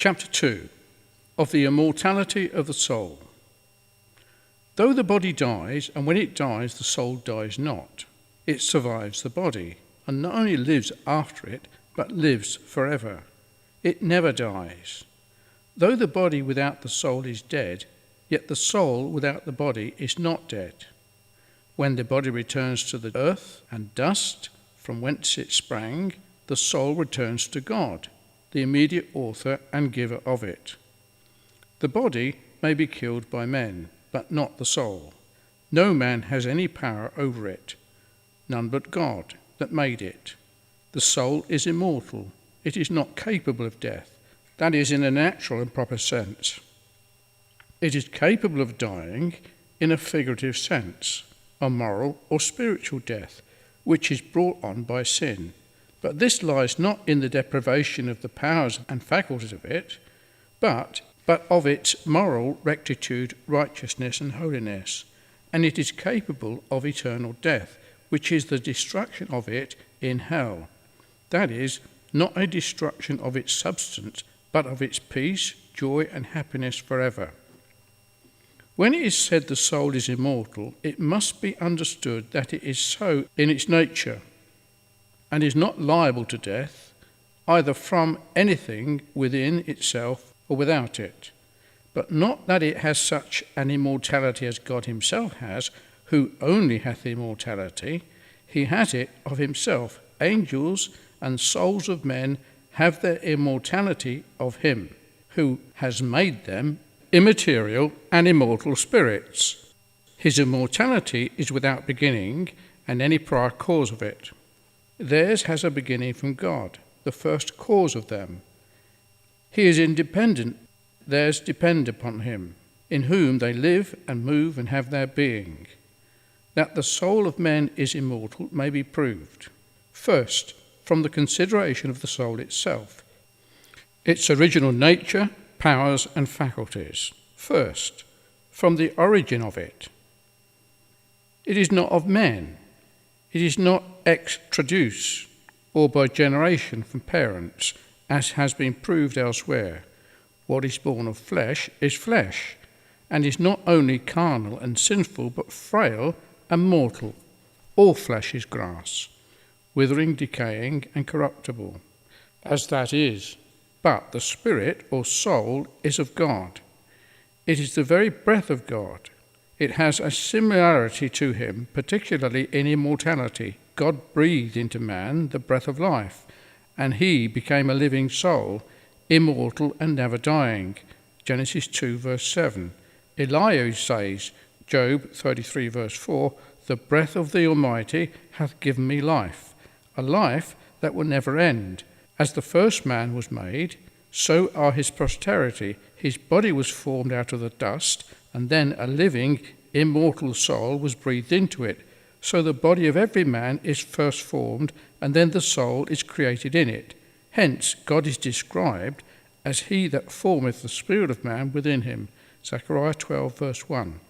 Chapter 2 of the Immortality of the Soul. Though the body dies, and when it dies the soul dies not, it survives the body, and not only lives after it, but lives forever. It never dies. Though the body without the soul is dead, yet the soul without the body is not dead. When the body returns to the earth and dust from whence it sprang, the soul returns to God, the immediate author and giver of it. The body may be killed by men, but not the soul. No man has any power over it, none but God that made it. The soul is immortal. It is not capable of death, that is, in a natural and proper sense. It is capable of dying in a figurative sense, a moral or spiritual death, which is brought on by sin. But this lies not in the deprivation of the powers and faculties of it, but of its moral rectitude, righteousness, and holiness. And it is capable of eternal death, which is the destruction of it in hell. That is, not a destruction of its substance, but of its peace, joy, and happiness forever. When it is said the soul is immortal, it must be understood that it is so in its nature, and is not liable to death, either from anything within itself or without it, but not that it has such an immortality as God himself has, who only hath immortality. He has it of himself. Angels and souls of men have their immortality of him, who has made them immaterial and immortal spirits. His immortality is without beginning and any prior cause of it. Theirs has a beginning from God, the first cause of them. He is independent, theirs depend upon him, in whom they live and move and have their being. That the soul of men is immortal may be proved. First, from the consideration of the soul itself, its original nature, powers, and faculties. First, from the origin of it. It is not of men. It is not ex traduce, or by generation from parents, as has been proved elsewhere. What is born of flesh is flesh, and is not only carnal and sinful, but frail and mortal. All flesh is grass, withering, decaying, and corruptible, as that is. But the spirit or soul is of God. It is the very breath of God. It has a similarity to him, particularly in immortality. God breathed into man the breath of life, and he became a living soul, immortal and never dying. Genesis 2 verse 7. Elihu says, Job 33 verse 4, the breath of the Almighty hath given me life, a life that will never end. As the first man was made, so are his posterity. His body was formed out of the dust, and then a living, immortal soul was breathed into it. So the body of every man is first formed, and then the soul is created in it. Hence God is described as he that formeth the spirit of man within him. Zechariah 12 verse 1.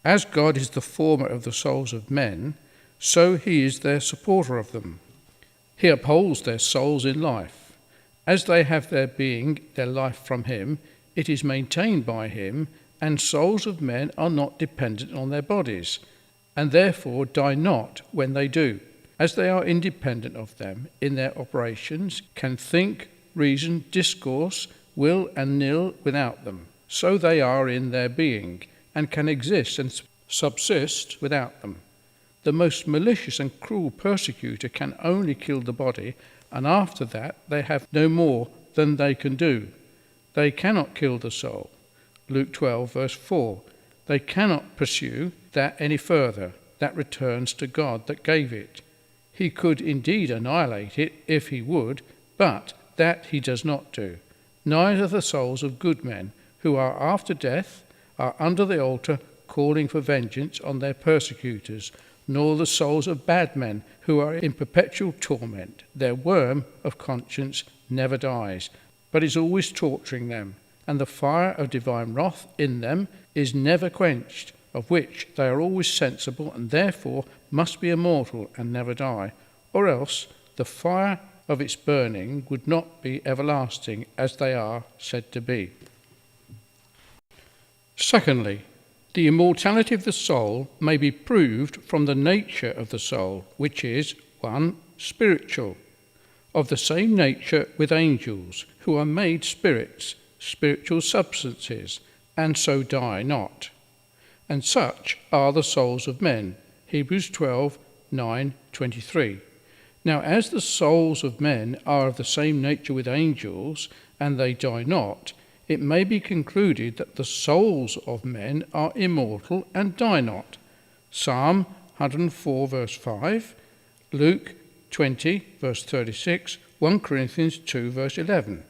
As God is the former of the souls of men, so he is their supporter of them. He upholds their souls in life. As they have their being, their life from him, it is maintained by him, and souls of men are not dependent on their bodies, and therefore die not when they do, as they are independent of them in their operations, can think, reason, discourse, will, and nill without them. So they are in their being, and can exist and subsist without them. The most malicious and cruel persecutor can only kill the body, and after that they have no more than they can do. They cannot kill the soul. Luke 12 verse 4. They cannot pursue that any further. That returns to God that gave it. He could indeed annihilate it if he would, but that he does not do. Neither the souls of good men, who are after death, are under the altar calling for vengeance on their persecutors, nor the souls of bad men, who are in perpetual torment. Their worm of conscience never dies, but is always torturing them, and the fire of divine wrath in them is never quenched, of which they are always sensible, and therefore must be immortal and never die, or else the fire of its burning would not be everlasting, as they are said to be. Secondly, the immortality of the soul may be proved from the nature of the soul, which is 1. Spiritual, of the same nature with angels, who are made spirits, spiritual substances, and so die not. And such are the souls of men. Hebrews 12:9-23. Now as the souls of men are of the same nature with angels, and they die not, it may be concluded that the souls of men are immortal and die not. Psalm 104 verse 5, Luke 20 verse 36, 1 Corinthians 2 verse 11.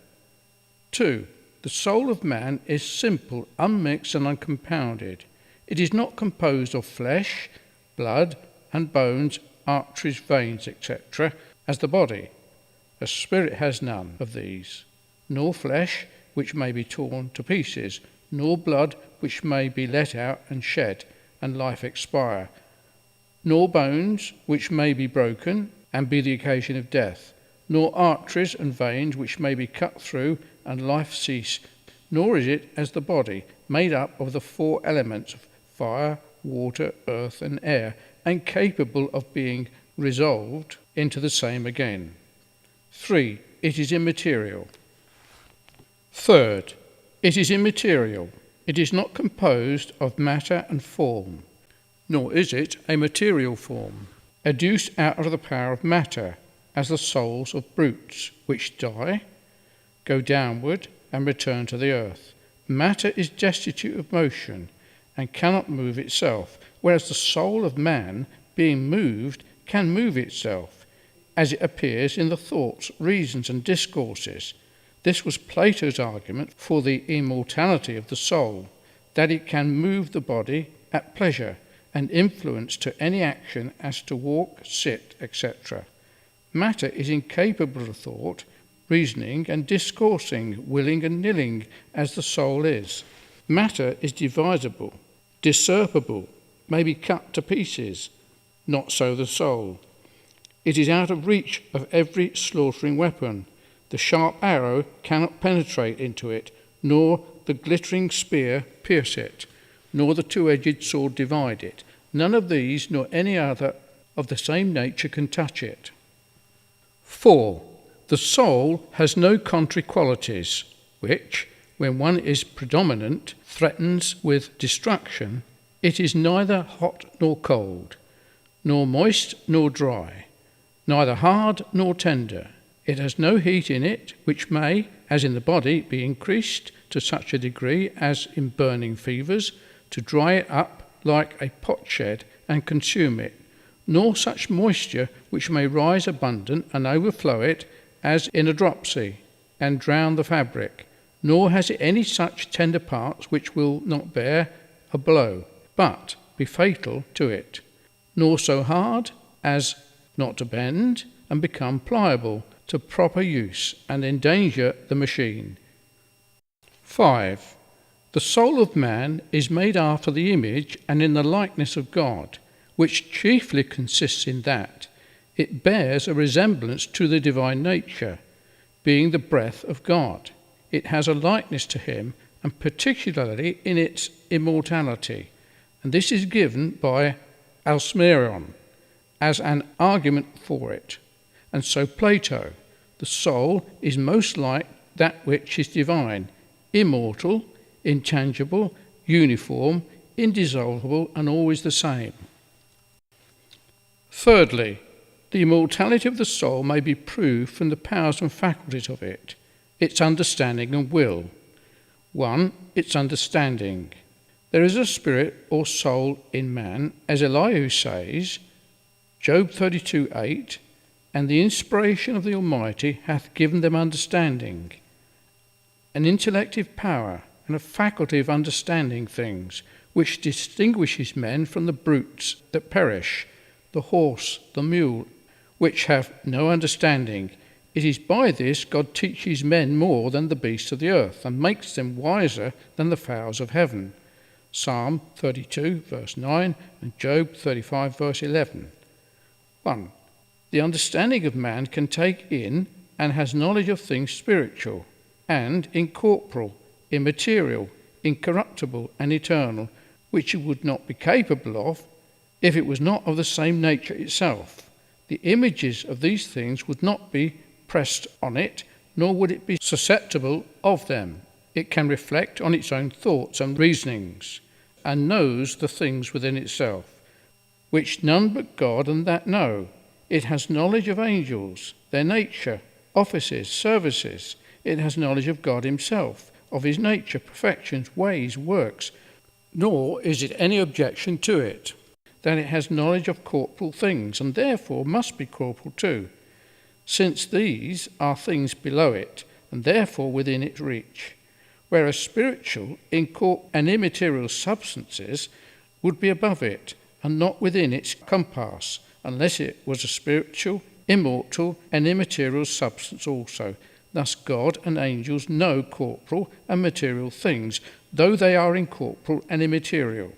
2. The soul of man is simple, unmixed and uncompounded. It is not composed of flesh, blood and bones, arteries, veins, etc., as the body. A spirit has none of these, nor flesh, which may be torn to pieces, nor blood, which may be let out and shed, and life expire, nor bones, which may be broken, and be the occasion of death, nor arteries and veins, which may be cut through, and life cease, nor is it as the body, made up of the 4 elements of fire, water, earth, and air, and capable of being resolved into the same again. 3. It is immaterial. Third, it is immaterial. It is not composed of matter and form, nor is it a material form, adduced out of the power of matter, as the souls of brutes, which die, go downward, and return to the earth. Matter is destitute of motion, and cannot move itself, whereas the soul of man, being moved, can move itself, as it appears in the thoughts, reasons, and discourses. This was Plato's argument for the immortality of the soul, that it can move the body at pleasure, and influence to any action as to walk, sit, etc. Matter is incapable of thought, reasoning, and discoursing, willing and nilling, as the soul is. Matter is divisible, discernible, may be cut to pieces. Not so the soul. It is out of reach of every slaughtering weapon. The sharp arrow cannot penetrate into it, nor the glittering spear pierce it, nor the 2-edged sword divide it. None of these, nor any other of the same nature, can touch it. 4. The soul has no contrary qualities, which, when one is predominant, threatens with destruction. It is neither hot nor cold, nor moist nor dry, neither hard nor tender. It has no heat in it, which may, as in the body, be increased to such a degree as in burning fevers, to dry it up like a potsherd and consume it, nor such moisture which may rise abundant and overflow it, as in a dropsy, and drown the fabric, nor has it any such tender parts which will not bear a blow, but be fatal to it, nor so hard as not to bend and become pliable to proper use and endanger the machine. 5. The soul of man is made after the image and in the likeness of God, which chiefly consists in that it bears a resemblance to the divine nature, being the breath of God. It has a likeness to him, and particularly in its immortality, and this is given by Alcmaeon as an argument for it. And so Plato, the soul is most like that which is divine, immortal, intangible, uniform, indissoluble, and always the same. Thirdly, the immortality of the soul may be proved from the powers and faculties of it, its understanding and will. 1. Its understanding. There is a spirit or soul in man, as Elihu says, Job 32:8, and the inspiration of the Almighty hath given them understanding, an intellective power, and a faculty of understanding things, which distinguishes men from the brutes that perish, the horse, the mule, which have no understanding. It is by this God teaches men more than the beasts of the earth, and makes them wiser than the fowls of heaven. Psalm 32 verse 9 and Job 35 verse 11. 1. The understanding of man can take in and has knowledge of things spiritual and incorporeal, immaterial, incorruptible and eternal, which it would not be capable of if it was not of the same nature itself. The images of these things would not be pressed on it, nor would it be susceptible of them. It can reflect on its own thoughts and reasonings, and knows the things within itself, which none but God and that know. It has knowledge of angels, their nature, offices, services. It has knowledge of God himself, of his nature, perfections, ways, works. Nor is it any objection to it that it has knowledge of corporal things, and therefore must be corporal too, since these are things below it, and therefore within its reach. Whereas spiritual, incorporeal and immaterial substances would be above it, and not within its compass, unless it was a spiritual, immortal and immaterial substance also. Thus God and angels know corporal and material things, though they are incorporeal and immaterial.